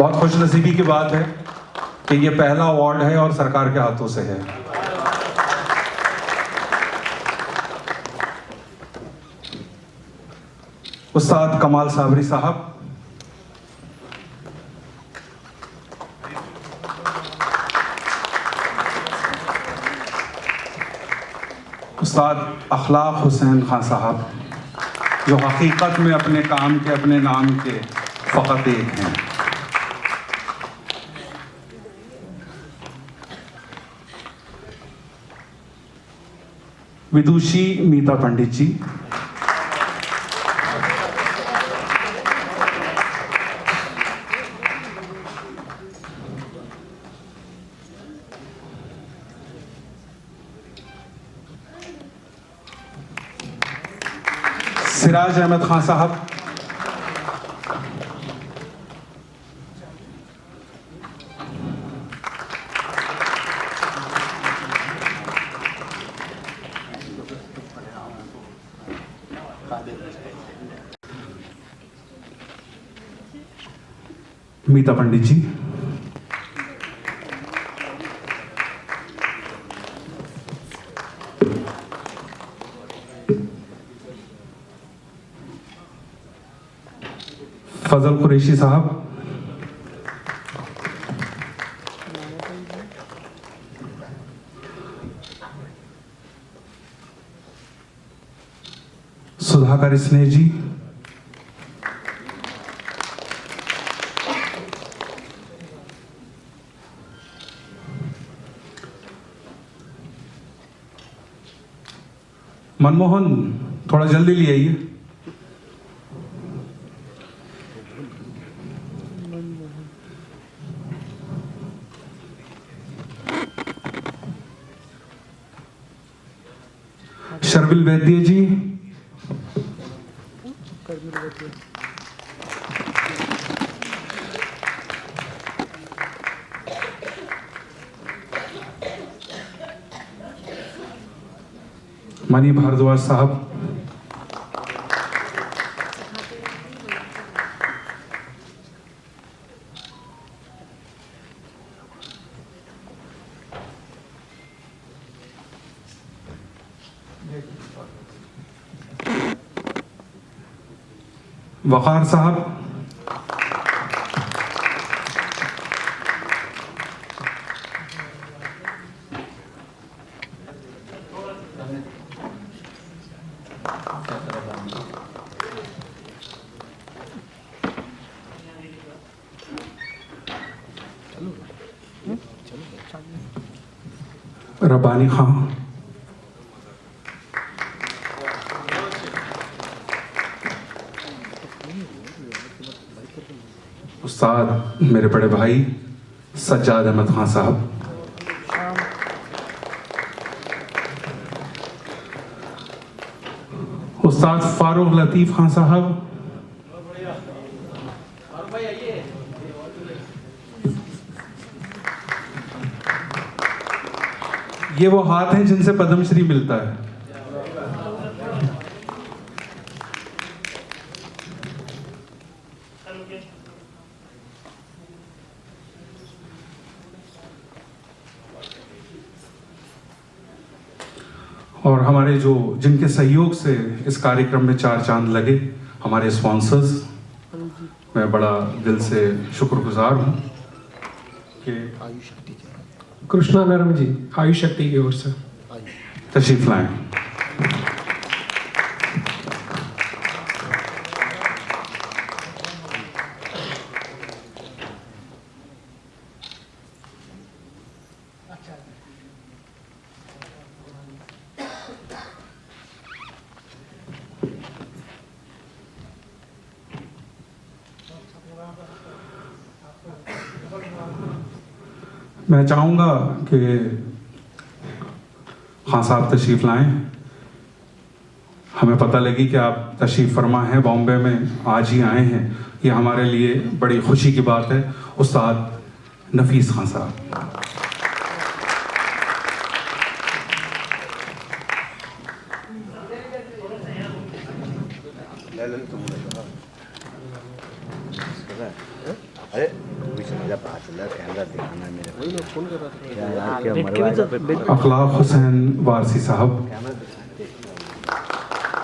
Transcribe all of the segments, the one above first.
बहुत खुशनसीबी की बात है कि ये पहला अवार्ड है और सरकार के हाथों से है। उस्ताद कमाल साबरी साहब, उस्ताद अखलाक हुसैन खान साहब, जो हकीकत में अपने काम के, अपने नाम के फ़कत एक हैं। विदुषी मीता पंडित जी, सिराज अहमद खान साहब, मीता पंडित जी, फजल कुरैशी साहब, सुधाकर स्नेह जी, मनमोहन थोड़ा जल्दी ले आइए। शर्विल वैद्य जी, मनी भारद्वाज साहब, वकार साहब, रब्बानी खां, उस्ताद मेरे बड़े भाई सज्जाद अहमद खान साहब, उस्ताद फारूक लतीफ़ खान साहब, ये वो हाथ हैं जिनसे पद्मश्री मिलता है। और हमारे जो जिनके सहयोग से इस कार्यक्रम में चार चांद लगे, हमारे स्पॉन्सर्स, मैं बड़ा दिल से शुक्रगुजार हूँ कि कृष्णा नरम जी आयुष शक्ति की ओर से तशरीफ लाएं। मैं चाहूँगा कि खान साहब तशरीफ़ लाएं। हमें पता लगी कि आप तशरीफ़ फरमा हैं, बॉम्बे में आज ही आए हैं, ये हमारे लिए बड़ी खुशी की बात है। उस्ताद नफीस खान साहब, अरे मेरा पास चला कैमरा दिखाना है मेरे को क्या यार क्या मरवाएगा अखलाक हुसैन वारसी साहब, कैमरा दिखाते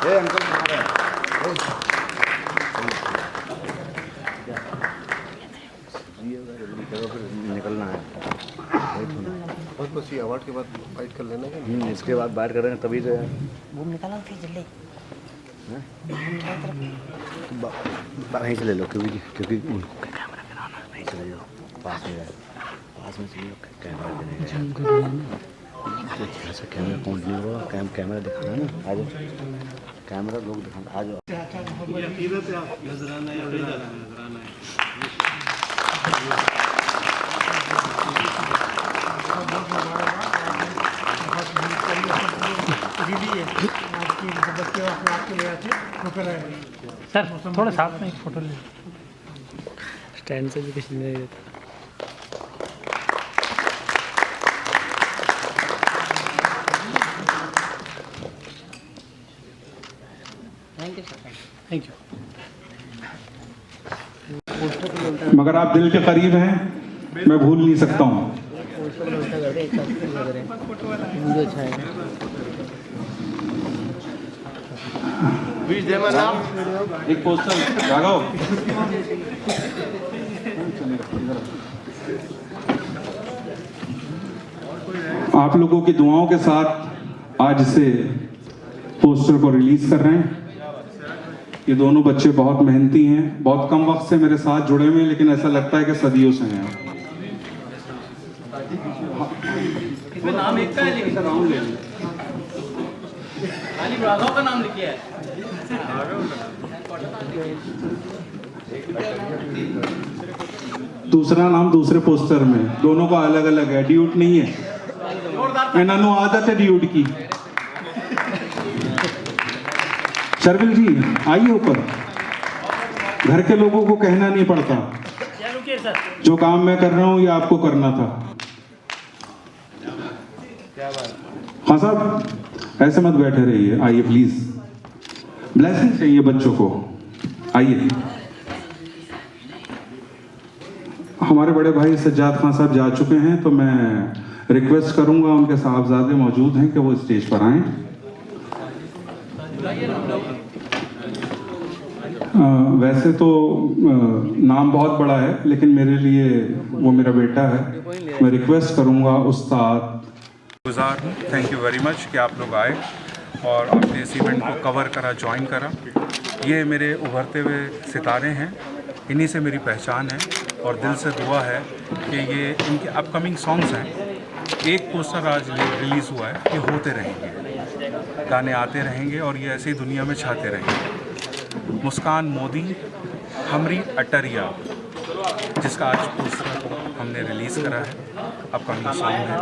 ए अंकल कहाँ है जल्दी करो फिर निकलना है बहुत बस ये अवार्ड के बाद फाइट कर लेना क्या इसके बाद बाहर करेंगे तभी तो घूम निकाला फिर जल्दी वहीं से ले लो क्योंकि उनको कैमरा गिराना वहीं से ले लो पास में से कैमरा गिरेगा ऐसा कैमरा कौन नहीं होगा कैमरा दिखाना ना आ जाओ कैमरा लोग दिखाना आ जाओ सर थोड़ा साथ में एक फोटो ले स्टैंड से भी कुछ नहीं देता थैंक यू मगर आप दिल के करीब हैं, मैं भूल नहीं सकता हूँ। एक पोस्टर जागो। आप लोगों की दुआओं के साथ आज से पोस्टर को रिलीज कर रहे हैं। ये दोनों बच्चे बहुत मेहनती हैं, बहुत कम वक्त से मेरे साथ जुड़े हुए हैं, लेकिन ऐसा लगता है कि सदियों से हैं। नाम एक का है लेकिन नाम ले खाली राघव का नाम लिखिए है। दूसरा नाम दूसरे पोस्टर में, दोनों का अलग अलग है, ड्यूट नहीं है। इन्होंने आदत है ड्यूट की। शर्विल जी आइए ऊपर। घर के लोगों को कहना नहीं पड़ता, जो काम मैं कर रहा हूं ये आपको करना था। हाँ साहब ऐसे मत बैठे रहिए, आइए प्लीज। ब्लेसिंग चाहिए बच्चों को, आइए। हमारे बड़े भाई सज्जाद खान साहब जा चुके हैं, तो मैं रिक्वेस्ट करूंगा, उनके साहबजादे मौजूद हैं, कि वो स्टेज पर आएं। वैसे तो नाम बहुत बड़ा है, लेकिन मेरे लिए वो मेरा बेटा है। मैं रिक्वेस्ट करूंगा उस्ताद गुजार हूँ, थैंक यू वेरी मच कि आप लोग आए और आपने इस इवेंट को कवर करा, ज्वाइन करा। ये मेरे उभरते हुए सितारे हैं, इन्हीं से मेरी पहचान है और दिल से दुआ है कि ये इनके अपकमिंग सॉन्ग्स हैं। एक पोस्टर आज रिलीज़ हुआ है, ये होते रहेंगे, गाने आते रहेंगे और ये ऐसे ही दुनिया में छाते रहेंगे। मुस्कान मोदी हमरी अटरिया, जिसका आज पोस्टर हमने रिलीज़ करा है, अपकमिंग सॉन्ग है।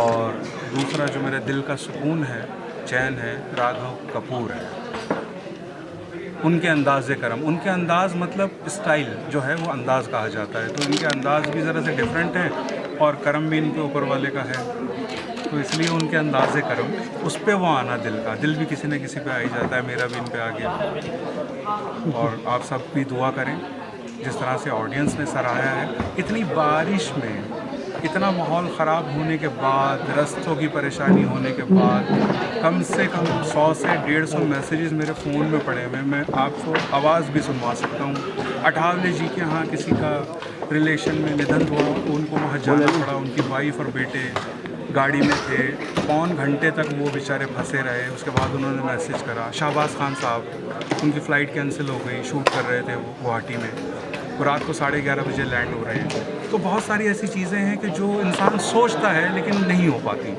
और दूसरा जो मेरे दिल का सुकून है, चैन है, राघव कपूर है। उनके अंदाज़ करम, उनके अंदाज़ मतलब स्टाइल जो है वो अंदाज़ कहा जाता है, तो इनके अंदाज़ भी ज़रा से डिफरेंट हैं और करम भी इनके ऊपर वाले का है, तो इसलिए उनके अंदाज़े करम उस पर वो आना दिल भी किसी न किसी पे आ ही जाता है। मेरा भी इन पे आ गया। और आप सब भी दुआ करें, जिस तरह से ऑडियंस ने सराहा है। इतनी बारिश में, इतना माहौल ख़राब होने के बाद, रास्तों की परेशानी होने के बाद, कम से कम 100 से 150 मैसेजेस मेरे फ़ोन में पड़े हुए। मैं आपको आवाज़ भी सुनवा सकता हूँ। अठावले जी के यहाँ किसी का रिलेशन में निधन हुआ, उनको वहाँ जाना पड़ा, उनकी वाइफ और बेटे गाड़ी में थे, पौन घंटे तक वो बेचारे फंसे रहे। उसके बाद उन्होंने मैसेज करा। शाहबाज खान साहब, उनकी फ़्लाइट कैंसिल हो गई, शूट कर रहे थे वो गुवाहाटी में, वो रात को 11:30 बजे लैंड हो रहे हैं। तो बहुत सारी ऐसी चीज़ें हैं कि जो इंसान सोचता है लेकिन नहीं हो पाती।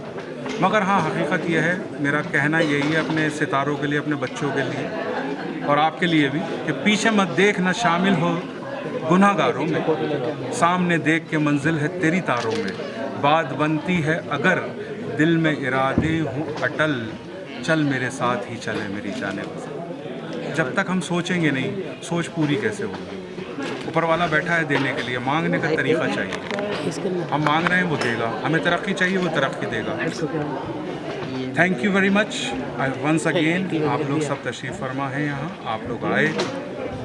मगर हाँ, हकीकत यह है, मेरा कहना यही है अपने सितारों के लिए, अपने बच्चों के लिए और आपके लिए भी, कि पीछे मत देख, न शामिल हो गुनाहगारों में, सामने देख के मंजिल है तेरी तारों में। बात बनती है अगर दिल में इरादे हूँ अटल, चल मेरे साथ ही चले मेरी जाने बसे। जब तक हम सोचेंगे नहीं, सोच पूरी कैसे होगी? ऊपर वाला बैठा है देने के लिए, मांगने का तरीका चाहिए। हम मांग रहे हैं, वो देगा। हमें तरक्की चाहिए, वो तरक्की देगा। Thank you very much once again. आप लोग सब तशरीफ़ फरमा हैं यहाँ, आप लोग आए,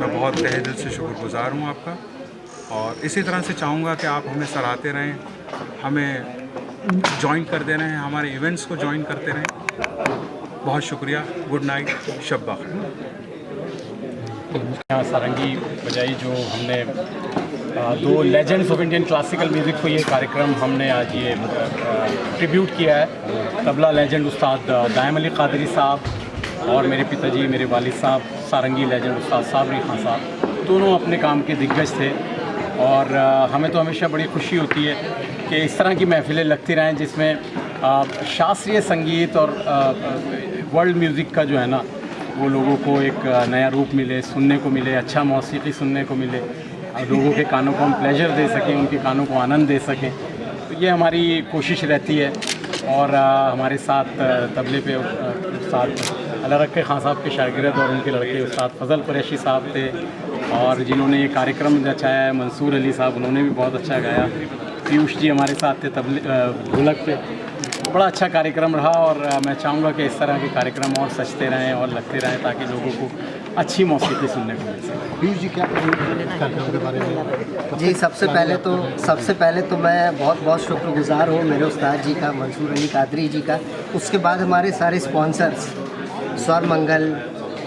मैं बहुत तहे दिल से शुक्रगुजार हूँ आपका। और इसी तरह से चाहूँगा कि आप हमें सराहते रहें, हमें ज्वाइन कर दे रहे हैं, हमारे इवेंट्स को ज्वाइन करते रहें। बहुत शुक्रिया, गुड नाइट, शब बख़ैर। यहाँ सारंगी बजाई जो हमने दो legends of Indian classical music को ये कार्यक्रम हमने आज ये ट्रिब्यूट किया है। तबला लेजेंड उस्ताद दायम अली कादरी साहब और मेरे पिताजी, मेरे वालिद साहब सारंगी लेजेंड उस्ताद साबरी खान साहब, दोनों अपने काम के दिग्गज थे। और हमें तो हमेशा बड़ी खुशी होती है कि इस तरह की महफ़िलें लगती रहें जिसमें शास्त्रीय संगीत और वर्ल्ड म्यूज़िक का जो है ना वो लोगों को एक नया रूप मिले, सुनने को मिले, अच्छा मौसीकी सुनने को मिले, लोगों के कानों को हम प्लेजर दे सकें, उनके कानों को आनंद दे सकें। तो ये हमारी कोशिश रहती है। और हमारे साथ तबले पे उस्ताद अला रखे खान साहब के शागिर्द और उनके लड़के उस्ताद फजल कुरैशी साहब थे, और जिन्होंने ये कार्यक्रम रचाया है मंसूर अली साहब, उन्होंने भी बहुत अच्छा गाया। पीयूष जी हमारे साथ थे तबले ढोलक पे। बड़ा अच्छा कार्यक्रम रहा और मैं चाहूँगा कि इस तरह के कार्यक्रम और सजते रहें और लगते रहें ताकि लोगों को अच्छी मौसीकी सुनने को मिल सके। पीयूष जी क्या कार्यक्रम के बारे में? जी, सबसे पहले तो मैं बहुत शुक्रगुजार हूँ मेरे उस्ताद जी का, मंसूर अली कादरी जी का। उसके बाद हमारे सारे स्पॉन्सर्स, स्वर मंगल,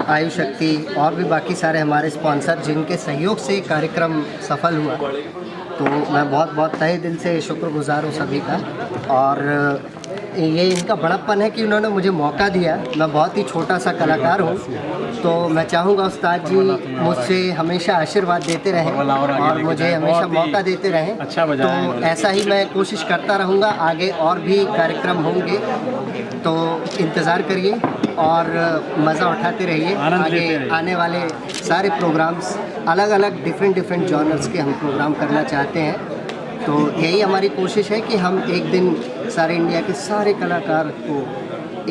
आयु शक्ति और भी बाकी सारे हमारे स्पॉन्सर जिनके सहयोग से कार्यक्रम सफल हुआ, तो मैं बहुत तहे दिल से शुक्रगुजार हूँ सभी का। और ये इनका बड़प्पन है कि उन्होंने मुझे मौका दिया। मैं बहुत ही छोटा सा कलाकार हूँ, तो मैं चाहूँगा उस्ताद जी मुझसे हमेशा आशीर्वाद देते रहें और मुझे हमेशा मौका देते रहें। तो ऐसा ही मैं कोशिश करता रहूँगा। आगे और भी कार्यक्रम होंगे, तो इंतज़ार करिए और मज़ा उठाते रहिए। आगे आने वाले सारे प्रोग्राम्स अलग अलग डिफरेंट जॉनर्स के हम प्रोग्राम करना चाहते हैं। तो यही हमारी कोशिश है कि हम एक दिन सारे इंडिया के सारे कलाकार को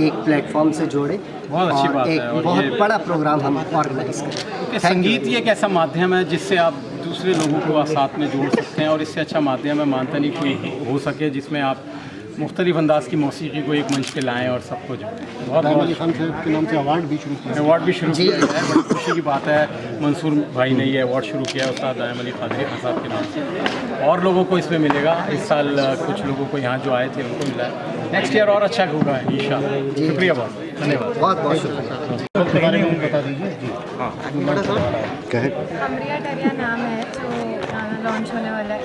एक प्लेटफॉर्म से जोड़ें। बहुत अच्छी बात एक है। और बहुत ये बड़ा प्रोग्राम हम ऑर्गेनाइज करें। कि संगीत ही एक ऐसा माध्यम है जिससे आप दूसरे लोगों को साथ में जोड़ सकते हैं, और इससे अच्छा माध्यम मैं मानता नहीं कोई हो सके जिसमें आप मुख्तलिफ अंदाज की मौसीकी को एक मंच पे लाएँ और सबको जोड़ें। बहुत खान साहब के नाम से अवार्ड भी शुरू किया है। बड़ी खुशी की बात है, मंसूर भाई ने ये अवार्ड शुरू किया उस्ताद दायम अली कादरी खान साहब के नाम से। और लोगों को इसमें मिलेगा। इस साल कुछ लोगों को यहाँ जो आए थे उनको मिला है। नेक्स्ट ईयर और अच्छा होगा इंशाअल्लाह। शुक्रिया, बहुत धन्यवाद। बहुत शुक्रिया। बता दीजिए जी। हमरिया टरिया नाम है जो गाना लॉन्च होने वाला है,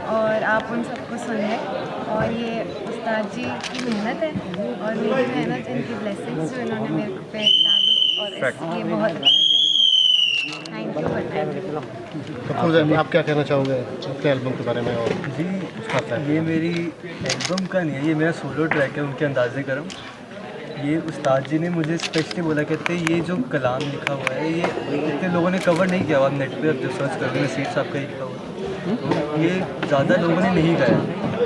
और आप उन सबको सुनिए। और ये उस्ताद जी की मेहनत है और मेरी मेहनत, इनकी ब्लेसिंग्स जो इन्होंने मेरे पे डाली, और इसलिए बहुत थैंक यू फॉर कपूर साहब, आप क्या कहना चाहोगे अपने एल्बम के बारे में? और जी, ये मेरी एल्बम का नहीं है, ये मेरा सोलो ट्रैक है, उनके अंदाज़े करम। ये उस्ताद जी ने मुझे स्पेशली बोला, कहते ये जो कलाम लिखा हुआ है ये इतने लोगों ने कवर नहीं किया हुआ। आप नेट पे अब जो सर्च करोगे नसीर साहब का ही लिखा हुआ है, तो ये ज़्यादा लोगों ने नहीं गाया।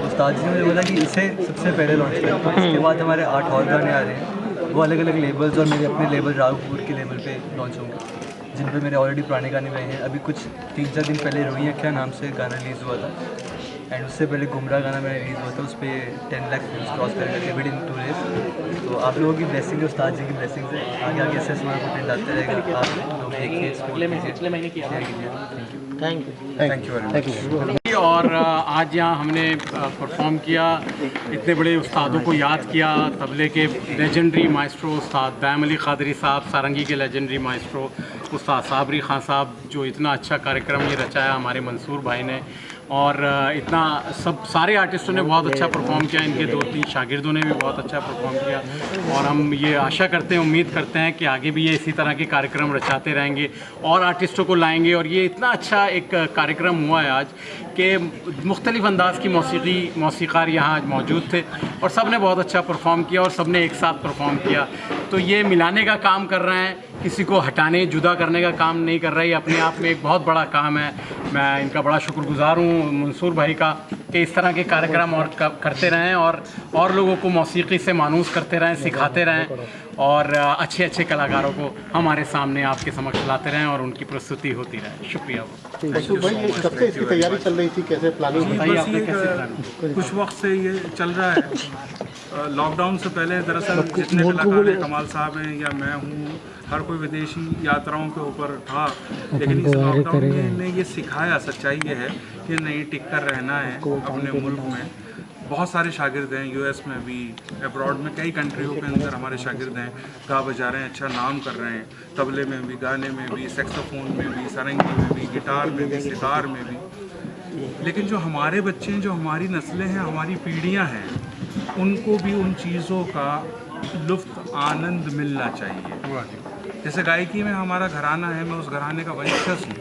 उस्ताद जी ने मुझे बोला कि इसे सबसे पहले लॉन्च करें। इसके बाद हमारे 8 और गाने आ रहे हैं, वो अलग अलग लेबल्स और मेरे अपने लेबल राघपुर के लेवल पे लॉन्च होंगे, जिन पे मेरे ऑलरेडी पुराने गाने गए हैं। अभी कुछ 3-4 दिन पहले रोई अख्या नाम से गाना रिलीज़ हुआ था, एंड उससे पहले गुमराह गाना मेरा रिलीज़ हुआ था, उस पर 10 लाख व्यूज़ क्रॉस करेगा विद इन 2 डेज। तो आप लोगों की ब्लेसिंग है, उस्ताद जी की ब्लेसिंग है, आगे आगे ऐसे हमारा कंटेंट आते रहेगा। आप लोग देखिए, थैंक यू वेरी मच। और आज यहाँ हमने परफॉर्म किया, इतने बड़े उस्तादों को याद किया। तबले के लेजेंडरी माइस्ट्रो उस्ताद दायम अली कादरी साहब, सारंगी के लेजेंडरी माइस्ट्रो उस्ताद साबरी खान साहब, जो इतना अच्छा कार्यक्रम ये रचाया हमारे मंसूर भाई ने, और इतना सारे आर्टिस्टों ने बहुत अच्छा परफॉर्म किया। इनके 2-3 शागिर्दों ने भी बहुत अच्छा परफॉर्म किया, और हम ये आशा करते हैं, उम्मीद करते हैं कि आगे भी ये इसी तरह के कार्यक्रम रचाते रहेंगे और आर्टिस्टों को लाएंगे। और ये इतना अच्छा एक कार्यक्रम हुआ है आज कि मुख्तलिफ़ अंदाज की मौसीक़ार यहाँ आज मौजूद थे, और सब ने बहुत अच्छा परफॉर्म किया और सब ने एक साथ परफॉर्म किया। तो ये मिलाने का काम कर रहे हैं, किसी को हटाने जुदा करने का काम नहीं कर रही। अपने आप में एक बहुत बड़ा काम है। मैं इनका बड़ा शुक्रगुजार हूँ मंसूर भाई का कि इस तरह के कार्यक्रम और करते रहें और लोगों को मौसीकी से मानूस करते रहें, सिखाते रहें, और अच्छे अच्छे कलाकारों को हमारे सामने आपके समक्ष लाते रहें और उनकी प्रस्तुति होती रहे। शुक्रिया। भाई, ये कब से इसकी तैयारी चल रही थी, कैसे प्लानिंग? बताइए आपने कैसे प्लान? कुछ वक्त से ये चल रहा है। लॉकडाउन से पहले दरअसल जितने कलाकार हैं, कमाल साहब हैं या मैं हूँ, हर कोई विदेशी यात्राओं के ऊपर था। लेकिन इस लॉकडाउन ने ये सिखाया, सच्चाई ये है कि नहीं, टिक कर रहना है अपने मुल्क में। बहुत सारे शागिर्द हैं, यूएस में भी, अब्रॉड में, कई कंट्रियों के अंदर हमारे शागिर्द हैं, गा बजा रहे हैं, अच्छा नाम कर रहे हैं, तबले में भी, गाने में भी, सैक्सोफोन में भी, सारंगी में भी, गिटार में भी, सितार में भी। लेकिन जो हमारे बच्चे हैं, जो हमारी नस्लें हैं, हमारी पीढ़ियां हैं, उनको भी उन चीज़ों का लुत्फ़ आनंद मिलना चाहिए। जैसे गायकी में हमारा घराना है, मैं उस घराने का वंशज हूँ।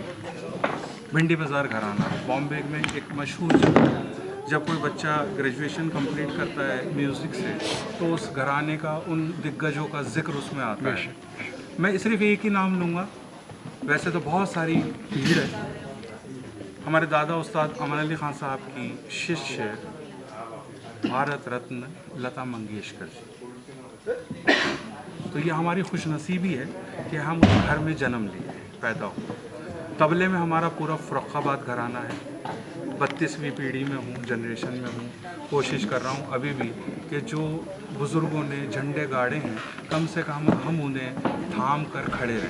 भिंडी बाज़ार घराना बॉम्बे में एक मशहूर जगह है। जब कोई बच्चा ग्रेजुएशन कंप्लीट करता है म्यूज़िक से, तो उस घराने का, उन दिग्गजों का जिक्र उसमें आता है। मैं सिर्फ एक ही नाम लूँगा, वैसे तो बहुत सारी भीड़ है। हमारे दादा उस्ताद अमन अली खान साहब की शिष्य भारत रत्न लता मंगेशकर जी। तो ये हमारी खुशनसीबी है कि हम उस घर में जन्म लिए, पैदा हो। तबले में हमारा पूरा फ़र्रुखाबाद घराना है। 32वीं पीढ़ी में हूँ, जनरेशन में हूँ। कोशिश कर रहा हूँ अभी भी कि जो बुज़ुर्गों ने झंडे गाड़े हैं, कम से कम हम उन्हें थाम कर खड़े रहें।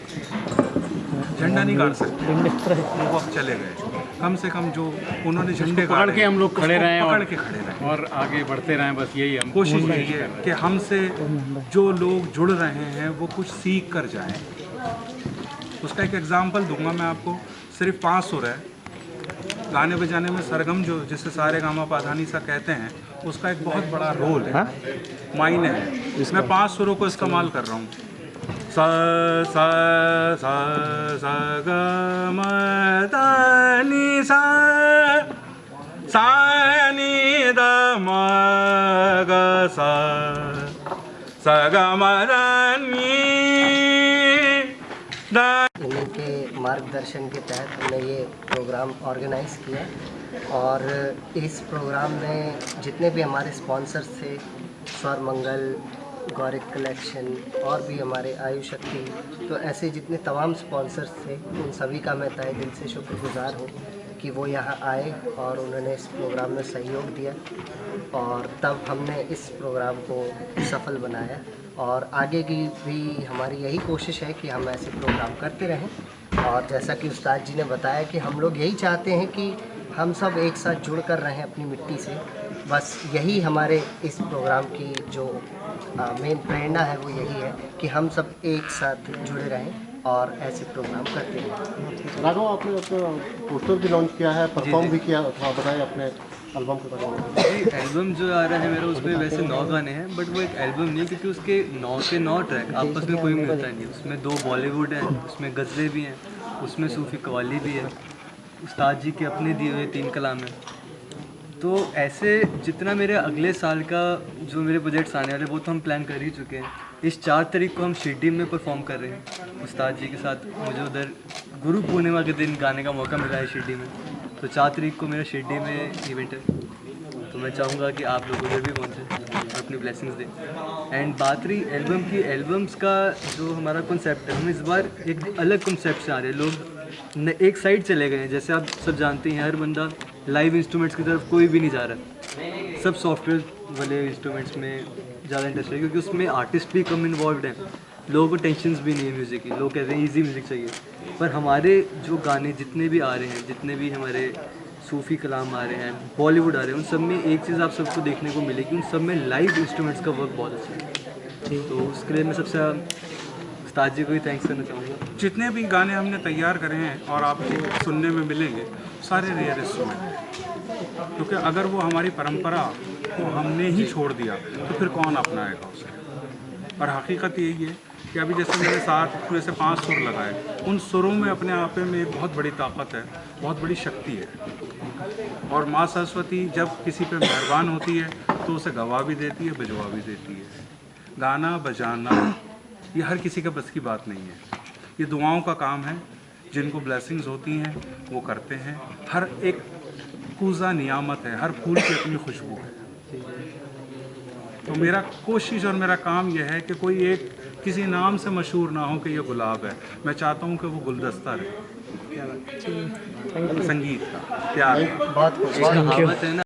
झंडा नहीं गाड़ सकते, वो अब चले गए। कम से कम जो उन्होंने झंडे पकड़ के हम लोग खड़े रहें, पकड़ के खड़े रहें और आगे बढ़ते रहें। बस यही हम कोशिश यही है कि हमसे जो लोग जुड़ रहे हैं वो कुछ सीख कर जाएं। उसका एक एग्जांपल दूंगा मैं आपको। सिर्फ 5 सुर है गाने बजाने में। सरगम जो जिसे सारे गामा पाधानी सा कहते हैं, उसका एक बहुत बड़ा रोल है, मायने है। मैं 5 सुरों को इस्तेमाल कर रहा हूँ। सा सा सा सा ग म द नि सा, सा नि द म ग सा, सा ग म द नि द। इन्हीं के मार्गदर्शन के तहत हमने ये प्रोग्राम ऑर्गेनाइज़ किया, और इस प्रोग्राम में जितने भी हमारे स्पॉन्सर्स थे, स्वर मंगल, गौरिक कलेक्शन और भी हमारे आयुष शक्ति, तो ऐसे जितने तमाम स्पॉन्सर्स थे, उन सभी का मैं तहे दिल से शुक्रगुजार हूँ कि वो यहाँ आए और उन्होंने इस प्रोग्राम में सहयोग दिया, और तब हमने इस प्रोग्राम को सफल बनाया। और आगे की भी हमारी यही कोशिश है कि हम ऐसे प्रोग्राम करते रहें। और जैसा कि उस्ताद जी ने बताया कि हम लोग यही चाहते हैं कि हम सब एक साथ जुड़ कर रहें अपनी मिट्टी से। बस यही हमारे इस प्रोग्राम की जो मेन प्रेरणा है वो यही है कि हम सब एक साथ जुड़े रहें और ऐसे प्रोग्राम करते रहें। राघव, आपने अपना पोस्टर भी लॉन्च किया है, परफॉर्म भी किया, थोड़ा बताएं अपने एल्बम के बारे में। जी, एल्बम जो आ रहा है मेरा, उसमें वैसे 9 गाने हैं, बट वो एक एल्बम नहीं है क्योंकि उसके 9 के 9 ट्रैक आपस में कोई मिलता नहीं है। उसमें 2 बॉलीवुड हैं, उसमें गज़लें भी हैं, उसमें सूफ़ी कव्वाली भी है, उस्ताद जी के अपने दिए हुए 3 कलाम हैं। तो ऐसे जितना मेरे अगले साल का जो मेरे प्रोजेक्ट्स आने वाले, वो तो हम प्लान कर ही चुके हैं। इस 4 तारीख को हम शिरडी में परफॉर्म कर रहे हैं उस्ताद जी के साथ। मुझे उधर गुरु पूर्णिमा के दिन गाने का मौका मिला है शिरडी में, तो 4 तारीख को मेरा शिरडी में इवेंट है। तो मैं चाहूँगा कि आप लोग उधर भी पहुँचें और अपनी ब्लेसिंग्स दें। एंड बात रही एल्बम की, एल्बम्स का जो हमारा कॉन्सेप्ट है, हम इस बार एक अलग कॉन्सेप्ट से आ रहे हैं। लोग एक साइड चले गए हैं, जैसे आप सब जानते हैं, हर बंदा लाइव इंस्ट्रूमेंट्स की तरफ कोई भी नहीं जा रहा। सब सॉफ्टवेयर वाले इंस्ट्रूमेंट्स में ज़्यादा इंटरेस्ट है, क्योंकि उसमें आर्टिस्ट भी कम इन्वॉल्व हैं, लोगों को टेंशन्स भी नहीं है म्यूज़िक की। लोग कहते हैं ईजी म्यूज़िक चाहिए, पर हमारे जो गाने जितने भी आ रहे हैं, जितने भी हमारे सूफ़ी कलाम आ रहे हैं, बॉलीवुड आ रहे हैं, उन सब में एक चीज़ आप सबको देखने को मिलेगी, उन सब में लाइव इंस्ट्रूमेंट्स का वर्क बहुत अच्छा है। तो उसके लिए मैं सबसे उस्ताद जी को ही थैंक्स करना चाहूँगा। जितने भी गाने हमने तैयार करे हैं और आपको सुनने में मिलेंगे, सारे रेयर इंस्ट्रूमेंट हैं। क्योंकि अगर वो हमारी परंपरा को हमने ही छोड़ दिया तो फिर कौन अपनाएगा उसे। और हकीकत यही है कि अभी जैसे मेरे साथ में से 5 सुर लगाए, उन सुरों में अपने आप में एक बहुत बड़ी ताकत है, बहुत बड़ी शक्ति है। और माँ सरस्वती जब किसी पे मेहरबान होती है तो उसे गवा भी देती है, भिजवा भी देती है। गाना बजाना ये हर किसी के बस की बात नहीं है, ये दुआओं का काम है। जिनको ब्लेसिंग्स होती हैं वो करते हैं। हर एक कूज़ा नियामत है, हर फूल की अपनी खुशबू है। तो मेरा कोशिश और मेरा काम यह है कि कोई एक किसी नाम से मशहूर ना हो कि ये गुलाब है। मैं चाहता हूँ कि वो गुलदस्ता रहे, संगीत का प्यार। बहुत कहावत है ना,